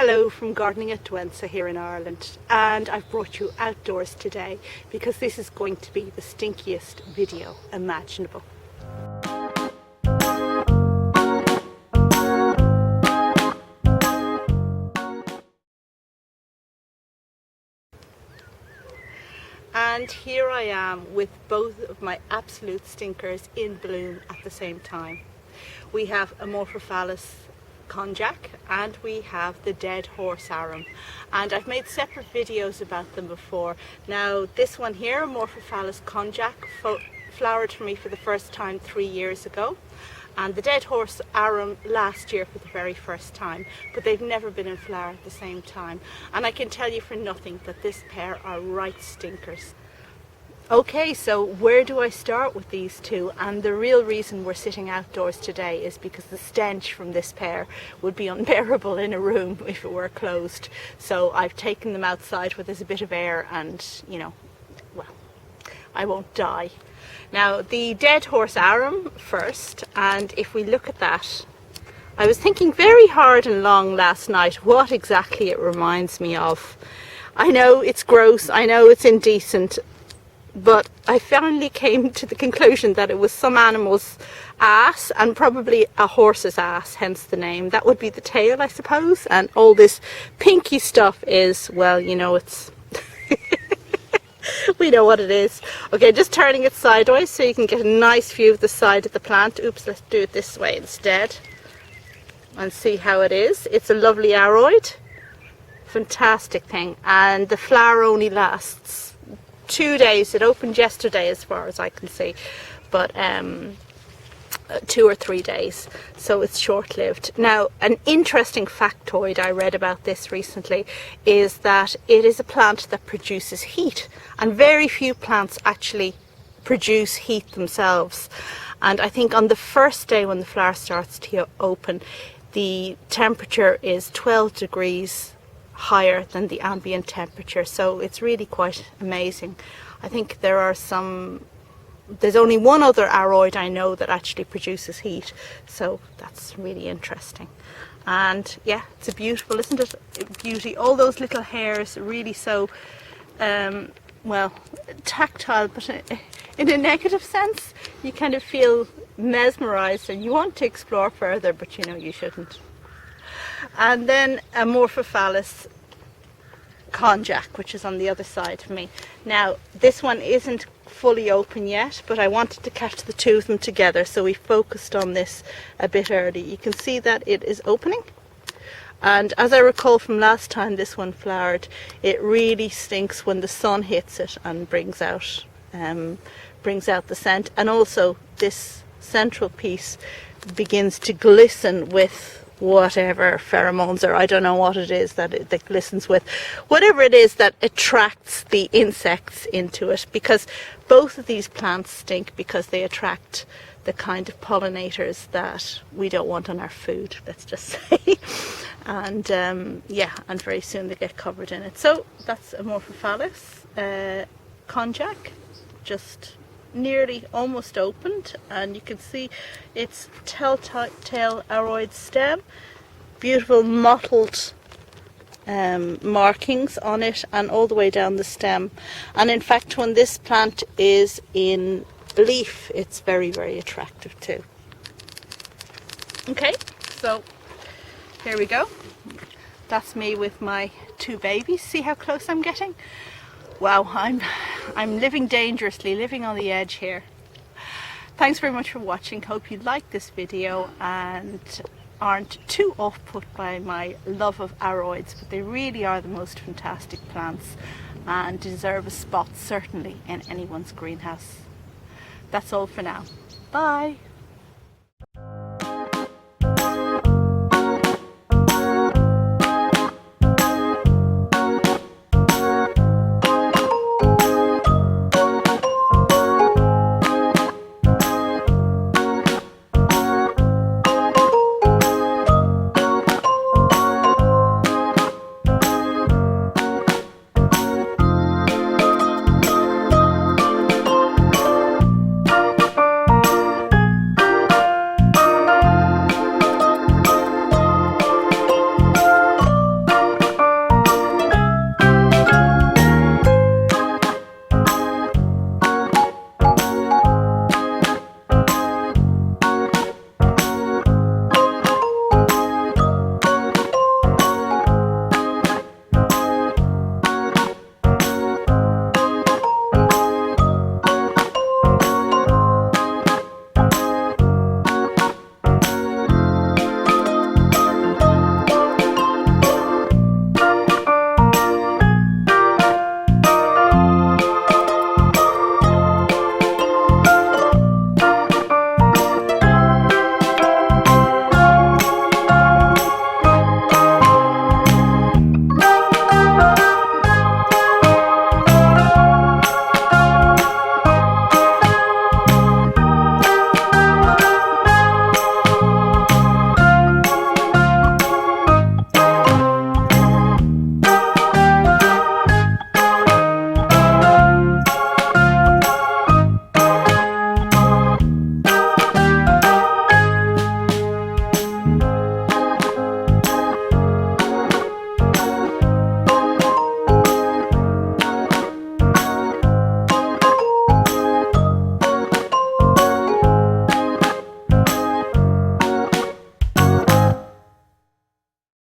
Hello from Gardening at Douentza here in Ireland, and I've brought you outdoors today because this is going to be the stinkiest video imaginable. And here I am with both of my absolute stinkers in bloom at the same time. We have Amorphophallus konjac and we have the dead horse arum, and I've made separate videos about them before. Now this one here, Amorphophallus konjac, flowered for me for the first time 3 years ago, and the dead horse arum last year for the very first time, but they've never been in flower at the same time, and I can tell you for nothing that this pair are right stinkers. Okay, so where do I start with these two? And the real reason we're sitting outdoors today is because the stench from this pair would be unbearable in a room if it were closed. So I've taken them outside where there's a bit of air and, you know, well, I won't die. Now, the dead horse arum first, and if we look at that, I was thinking very hard and long last night what exactly it reminds me of. I know it's gross, I know it's indecent, but I finally came to the conclusion that it was some animal's ass, and probably a horse's ass, hence the name. That would be the tail, I suppose, and all this pinky stuff is, well, you know, it's we know what it is. Okay, just turning it sideways so you can get a nice view of the side of the plant. Oops, let's do it this way instead and see how it is. It's a lovely aroid, fantastic thing, and the flower only lasts 2 days. It opened yesterday as far as I can see, but 2 or 3 days, so it's short-lived. Now, an interesting factoid I read about this recently is that it is a plant that produces heat, and very few plants actually produce heat themselves. And I think on the first day when the flower starts to open, the temperature is 12 degrees higher than the ambient temperature, so it's really quite amazing. I think there's only one other aroid I know that actually produces heat, so that's really interesting. And yeah, it's a beautiful, isn't it? Beauty. All those little hairs, really so well, tactile, but in a negative sense. You kind of feel mesmerized and you want to explore further, but you know you shouldn't. And then Amorphophallus konjac, which is on the other side of me. Now, this one isn't fully open yet, but I wanted to catch the two of them together, so we focused on this a bit early. You can see that it is opening, and as I recall from last time this one flowered, it really stinks when the sun hits it and brings out the scent, and also this central piece begins to glisten with whatever pheromones, or I don't know what it is that it glistens with, whatever it is that attracts the insects into it, because both of these plants stink because they attract the kind of pollinators that we don't want on our food, let's just say. And yeah, and very soon they get covered in it. So that's Amorphophallus konjac, just nearly almost opened, and you can see its telltale aroid stem, beautiful mottled markings on it and all the way down the stem. And in fact, when this plant is in leaf, it's very, very attractive too. Okay, so here we go. That's me with my two babies. See how close I'm getting? Wow, I'm living dangerously, living on the edge here. Thanks very much for watching. Hope you liked this video and aren't too off-put by my love of aroids, but they really are the most fantastic plants and deserve a spot certainly in anyone's greenhouse. That's all for now. Bye!